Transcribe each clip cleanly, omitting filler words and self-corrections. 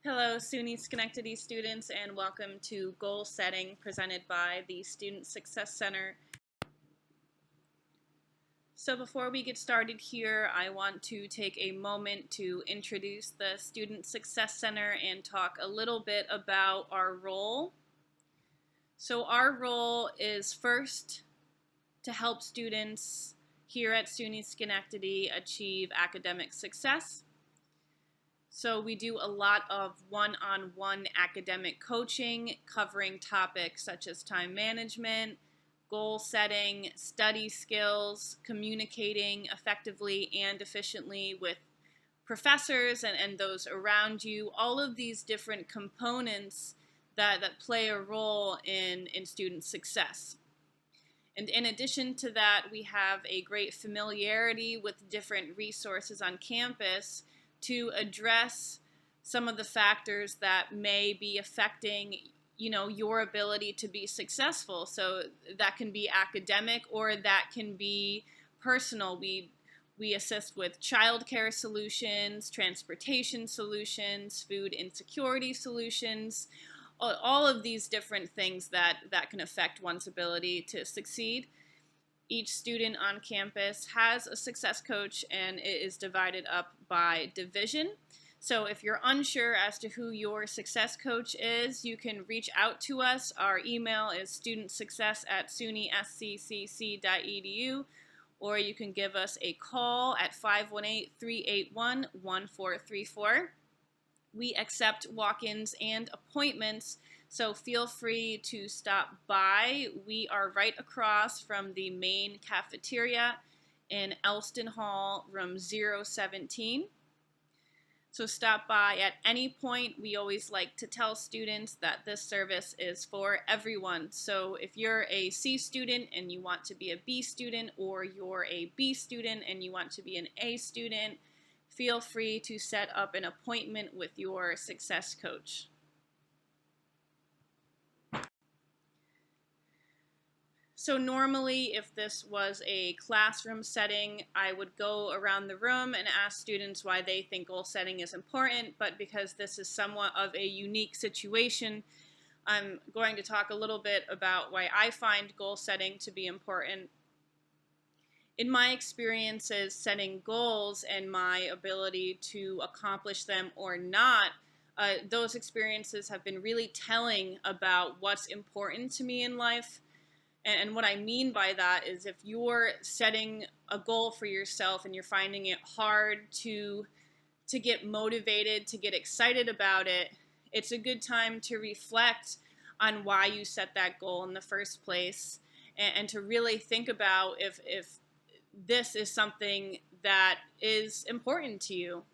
Hello, SUNY Schenectady students, and welcome to Goal Setting presented by the Student Success Center. So before we get started here, I want to take a moment to introduce the Student Success Center and talk a little bit about our role. So our role is first to help students here at SUNY Schenectady achieve academic success. So we do a lot of one-on-one academic coaching covering topics such as time management, goal setting, study skills, communicating effectively and efficiently with professors and those around you, all of these different components that play a role in student success. And in addition to that, we have a great familiarity with different resources on campus to address some of the factors that may be affecting your ability to be successful. So that can be academic or that can be personal. We assist with childcare solutions, transportation solutions, food insecurity solutions, all of these different things that can affect one's ability to succeed. Each student on campus has a success coach, and it is divided up by division. So if you're unsure as to who your success coach is, you can reach out to us. Our email is studentsuccess@sunysccc.edu, or you can give us a call at 518-381-1434. We accept walk-ins and appointments, so feel free to stop by. We are right across from the main cafeteria in Elston Hall, room 017. So stop by at any point. We always like to tell students that this service is for everyone. So if you're a C student and you want to be a B student, or you're a B student and you want to be an A student, feel free to set up an appointment with your success coach. So normally, if this was a classroom setting, I would go around the room and ask students why they think goal setting is important, but because this is somewhat of a unique situation, I'm going to talk a little bit about why I find goal setting to be important. In my experiences setting goals and my ability to accomplish them or not, those experiences have been really telling about what's important to me in life. And what I mean by that is, if you're setting a goal for yourself and you're finding it hard to get motivated, to get excited about it, it's a good time to reflect on why you set that goal in the first place, and to really think about if this is something that is important to you.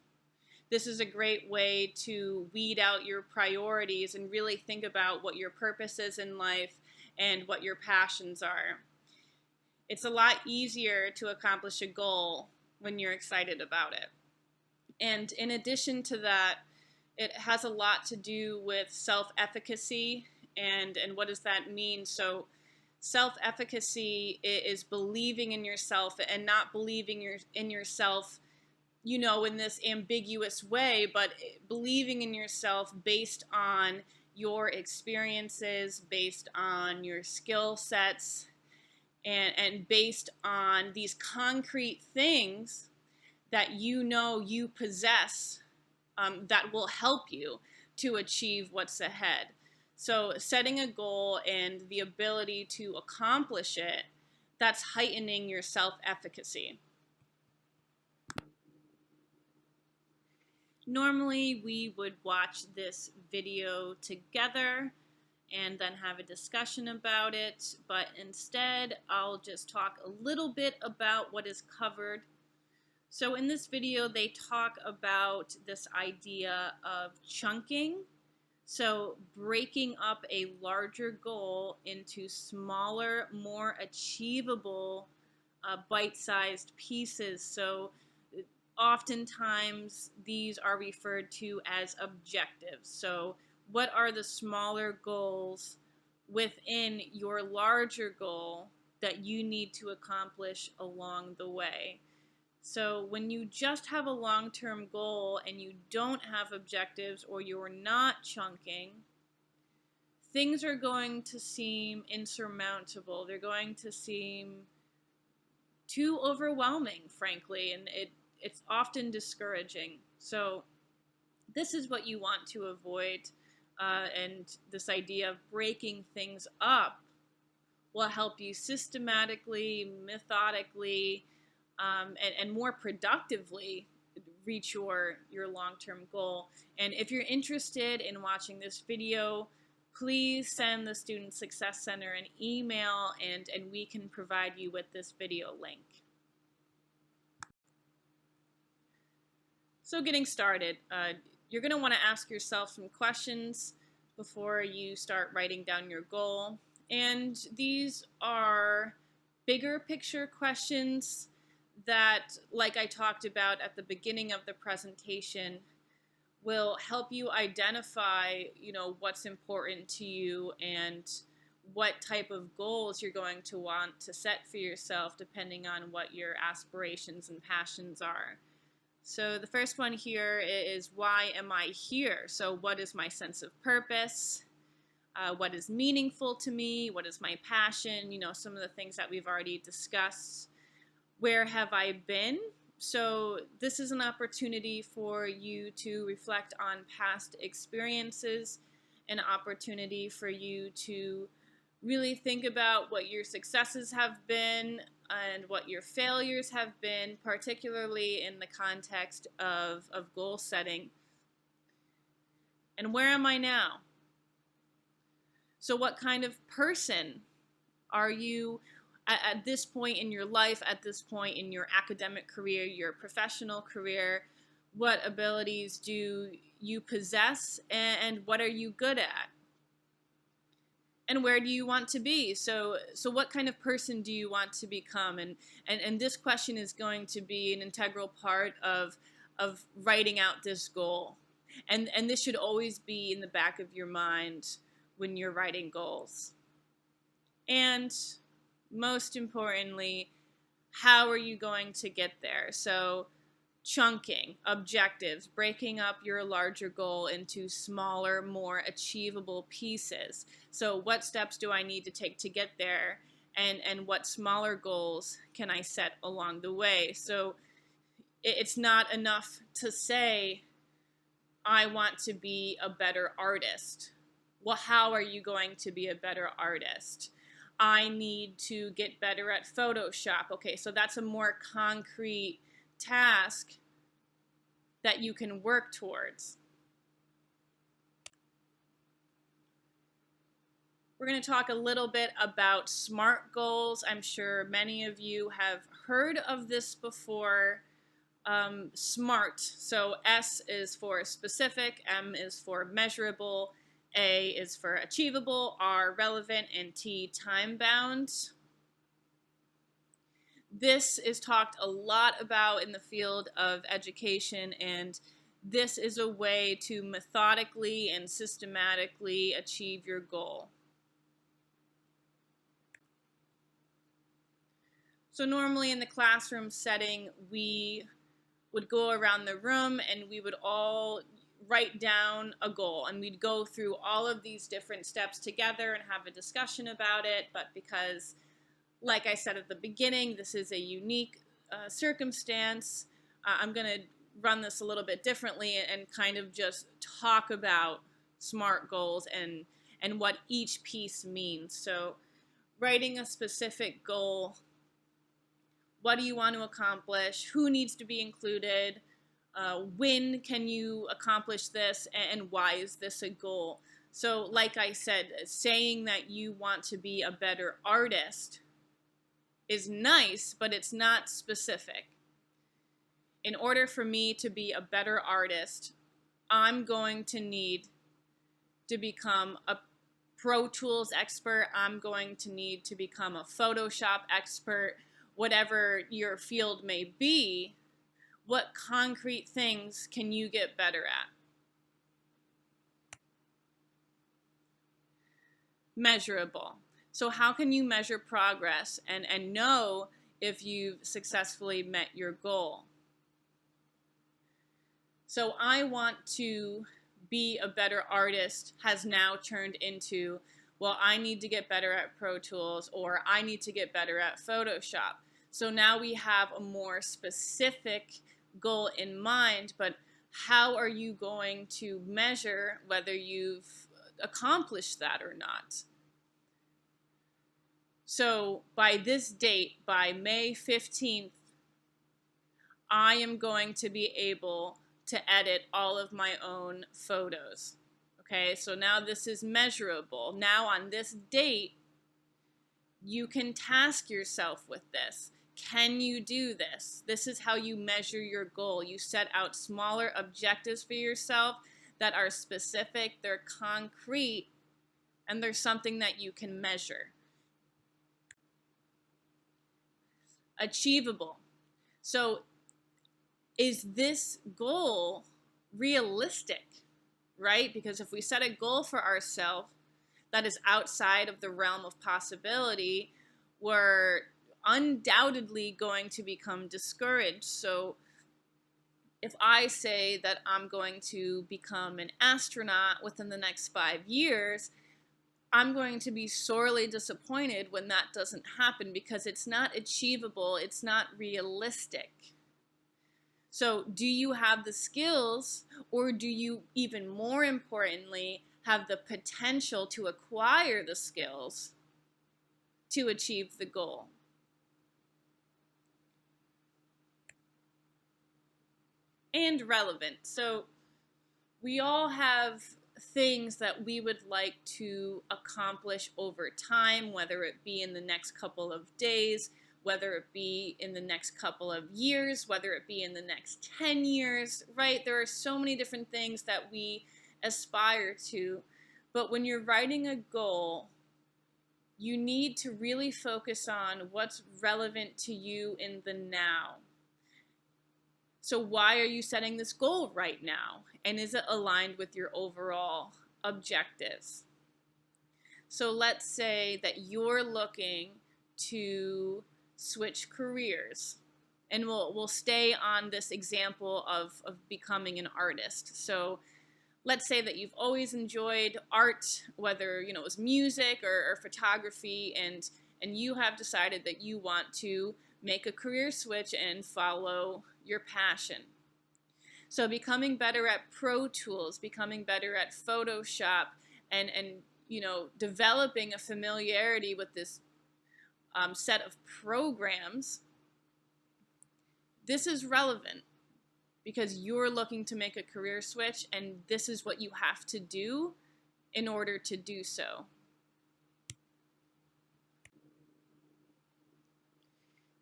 This is a great way to weed out your priorities and really think about what your purpose is in life and what your passions are. It's a lot easier to accomplish a goal when you're excited about it. And in addition to that, it has a lot to do with self-efficacy. And what does that mean? So self-efficacy is believing in yourself, and not believing in yourself, in this ambiguous way, but believing in yourself based on your experiences, based on your skill sets, and based on these concrete things that you possess, that will help you to achieve what's ahead. So setting a goal and the ability to accomplish it, that's heightening your self-efficacy. Normally, we would watch this video together and then have a discussion about it, but instead, I'll just talk a little bit about what is covered. So in this video, they talk about this idea of chunking. So breaking up a larger goal into smaller, more achievable, bite-sized pieces. So oftentimes these are referred to as objectives. So what are the smaller goals within your larger goal that you need to accomplish along the way? So when you just have a long-term goal and you don't have objectives or you're not chunking, things are going to seem insurmountable. They're going to seem too overwhelming, frankly, and it's often discouraging. So this is what you want to avoid, and this idea of breaking things up will help you systematically, methodically, and more productively reach your long-term goal. And if you're interested in watching this video, please send the Student Success Center an email, and we can provide you with this video link. So getting started, you're going to want to ask yourself some questions before you start writing down your goal. And these are bigger picture questions that, like I talked about at the beginning of the presentation, will help you identify, what's important to you and what type of goals you're going to want to set for yourself depending on what your aspirations and passions are. So the first one here is, why am I here? So what is my sense of purpose? What is meaningful to me? What is my passion? Some of the things that we've already discussed. Where have I been? So this is an opportunity for you to reflect on past experiences, an opportunity for you to really think about what your successes have been and what your failures have been, particularly in the context of goal setting. And where am I now? So what kind of person are you at this point in your life, at this point in your academic career, your professional career? What abilities do you possess, and what are you good at? And where do you want to be? So what kind of person do you want to become? And this question is going to be an integral part of writing out this goal. And this should always be in the back of your mind when you're writing goals. And most importantly, how are you going to get there? So chunking, objectives, breaking up your larger goal into smaller, more achievable pieces. So what steps do I need to take to get there? And what smaller goals can I set along the way? So it's not enough to say, I want to be a better artist. Well, how are you going to be a better artist? I need to get better at Photoshop. Okay, so that's a more concrete task that you can work towards. We're going to talk a little bit about SMART goals. I'm sure many of you have heard of this before. SMART, so S is for specific, M is for measurable, A is for achievable, R relevant, and T time-bound. This is talked a lot about in the field of education, and this is a way to methodically and systematically achieve your goal. So normally in the classroom setting, we would go around the room and we would all write down a goal, and we'd go through all of these different steps together and have a discussion about it. But because, like I said at the beginning, this is a unique circumstance, I'm going to run this a little bit differently and kind of just talk about SMART goals and what each piece means. So writing a specific goal: what do you want to accomplish? Who needs to be included? When can you accomplish this? And why is this a goal? So like I said, saying that you want to be a better artist is nice, but it's not specific. In order for me to be a better artist, I'm going to need to become a Pro Tools expert. I'm going to need to become a Photoshop expert. Whatever your field may be, what concrete things can you get better at? Measurable. So how can you measure progress and know if you've successfully met your goal. So I want to be a better artist has now turned into, well, I need to get better at Pro Tools, or I need to get better at Photoshop. So now we have a more specific goal in mind, but how are you going to measure whether you've accomplished that or not? So by this date, by May 15th, I am going to be able to edit all of my own photos. Okay, so now this is measurable. Now on this date, you can task yourself with this. Can you do this? This is how you measure your goal. You set out smaller objectives for yourself that are specific, they're concrete, and they're something that you can measure. Achievable. So is this goal realistic, right? Because if we set a goal for ourselves that is outside of the realm of possibility, we're undoubtedly going to become discouraged. So if I say that I'm going to become an astronaut within the next 5 years, I'm going to be sorely disappointed when that doesn't happen because it's not achievable, it's not realistic. So do you have the skills, or do you, even more importantly, have the potential to acquire the skills to achieve the goal? And relevant. So we all have things that we would like to accomplish over time, whether it be in the next couple of days, whether it be in the next couple of years, whether it be in the next 10 years, right? There are so many different things that we aspire to. But when you're writing a goal, you need to really focus on what's relevant to you in the now. So why are you setting this goal right now? And is it aligned with your overall objectives? So let's say that you're looking to switch careers. And we'll stay on this example of becoming an artist. So let's say that you've always enjoyed art, whether it was music or photography, and you have decided that you want to make a career switch and follow your passion. So becoming better at Pro Tools, becoming better at Photoshop, and developing a familiarity with this set of programs, this is relevant because you're looking to make a career switch, and this is what you have to do in order to do so.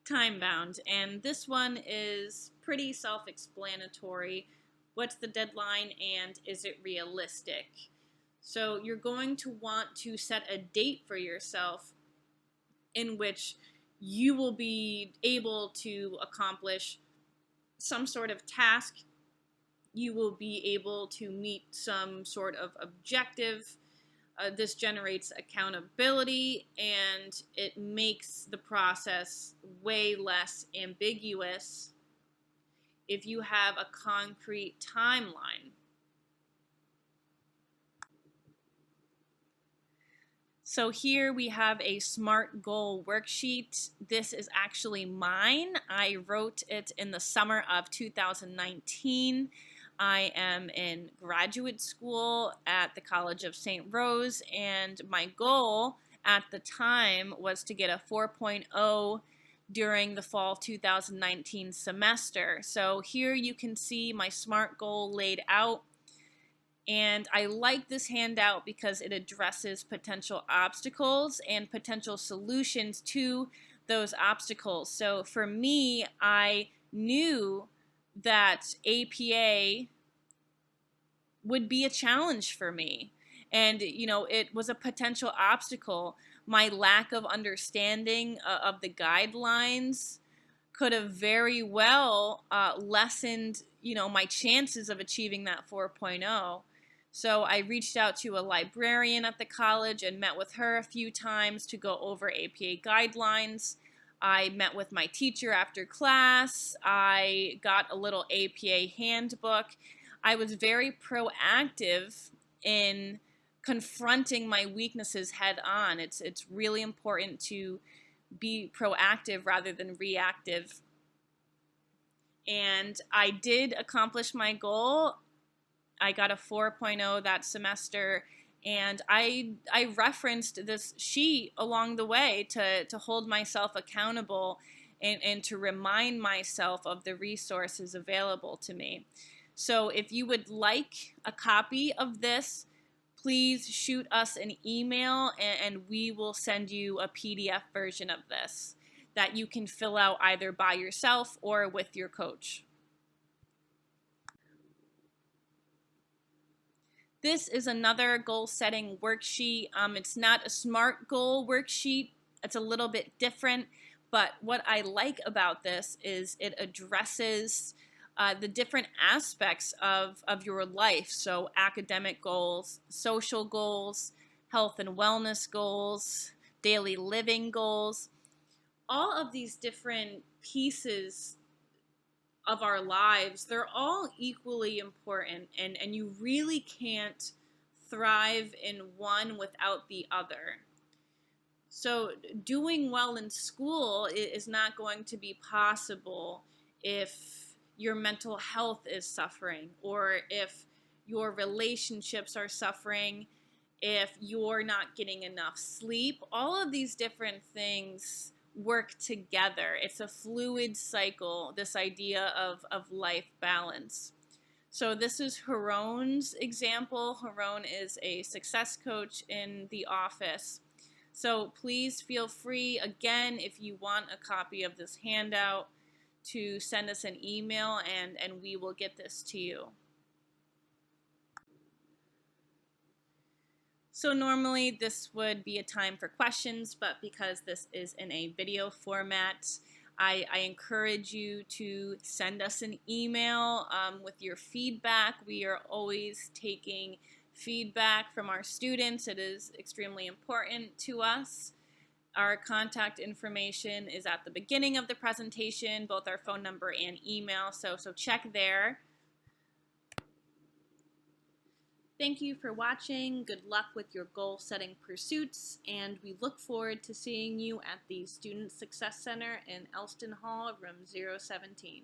Time bound, and this one is pretty self-explanatory. What's the deadline, and is it realistic? So you're going to want to set a date for yourself in which you will be able to accomplish some sort of task. You will be able to meet some sort of objective. This generates accountability, and it makes the process way less ambiguous if you have a concrete timeline. So here we have a SMART goal worksheet. This is actually mine. I wrote it in the summer of 2019. I am in graduate school at the College of St. Rose, and my goal at the time was to get a 4.0 during the fall 2019 semester. So here you can see my SMART goal laid out. And I like this handout because it addresses potential obstacles and potential solutions to those obstacles. So for me, I knew that APA would be a challenge for me. And, it was a potential obstacle. My lack of understanding of the guidelines could have very well lessened, my chances of achieving that 4.0. So I reached out to a librarian at the college and met with her a few times to go over APA guidelines. I met with my teacher after class. I got a little APA handbook. I was very proactive in confronting my weaknesses head on. It's really important to be proactive rather than reactive. And I did accomplish my goal. I got a 4.0 that semester, and I referenced this sheet along the way to hold myself accountable and to remind myself of the resources available to me. So if you would like a copy of this, please shoot us an email and we will send you a PDF version of this that you can fill out either by yourself or with your coach. This is another goal setting worksheet. It's not a SMART goal worksheet. It's a little bit different, but what I like about this is it addresses the different aspects of your life. So academic goals, social goals, health and wellness goals, daily living goals. All of these different pieces of our lives, they're all equally important, and you really can't thrive in one without the other. So doing well in school is not going to be possible if your mental health is suffering, or if your relationships are suffering, if you're not getting enough sleep. All of these different things work together. It's a fluid cycle, this idea of life balance. So this is Haron's example. Haron is a success coach in the office. So please feel free, again, if you want a copy of this handout, to send us an email and we will get this to you. So normally this would be a time for questions, but because this is in a video format, I encourage you to send us an email with your feedback. We are always taking feedback from our students. It is extremely important to us. Our contact information is at the beginning of the presentation, both our phone number and email, so check there. Thank you for watching. Good luck with your goal-setting pursuits, and we look forward to seeing you at the Student Success Center in Elston Hall, room 017.